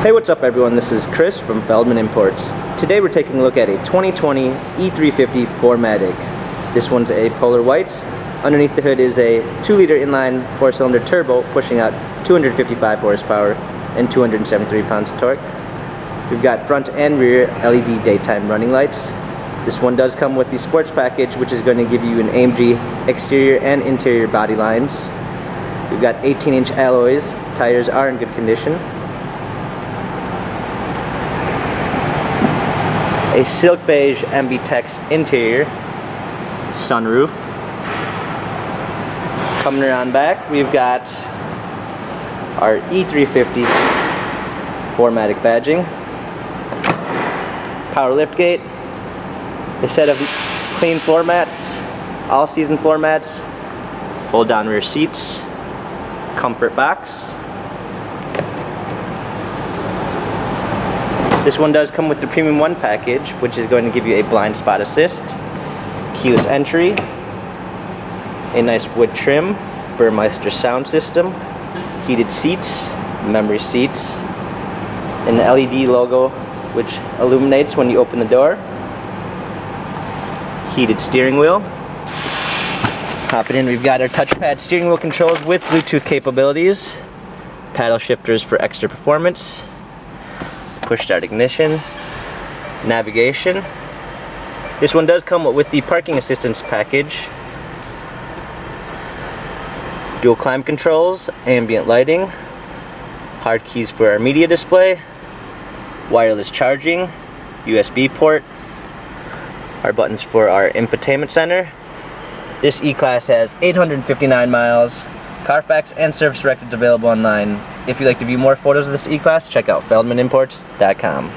Hey, what's up everyone? This is Chris from Feldmann Imports. Today we're taking a look at a 2020 E350 4MATIC. This one's a polar white. Underneath the hood is a 2-liter inline 4-cylinder turbo pushing out 255 horsepower and 273 pounds of torque. We've got front and rear LED daytime running lights. This one does come with the sports package, which is going to give you an AMG exterior and interior body lines. We've got 18-inch alloys. Tires are in good condition. A silk beige ambitex interior, sunroof. Coming around back, we've got our E350 4MATIC badging, power liftgate, a set of clean floor mats, all season floor mats, fold down rear seats, comfort box. This one does come with the Premium 1 package, which is going to give you a blind spot assist, keyless entry, a nice wood trim, Burmeister sound system, heated seats, memory seats, and the LED logo which illuminates when you open the door, heated steering wheel. Hopping in, we've got our touchpad steering wheel controls with Bluetooth capabilities, paddle shifters for extra performance, push start ignition, navigation. This one does come with the parking assistance package, dual climate controls, ambient lighting, hard keys for our media display, wireless charging, USB port, our buttons for our infotainment center. This E-Class has 859 miles, Carfax and service records available online. If you'd like to view more photos of this E-Class, check out feldmanimports.com.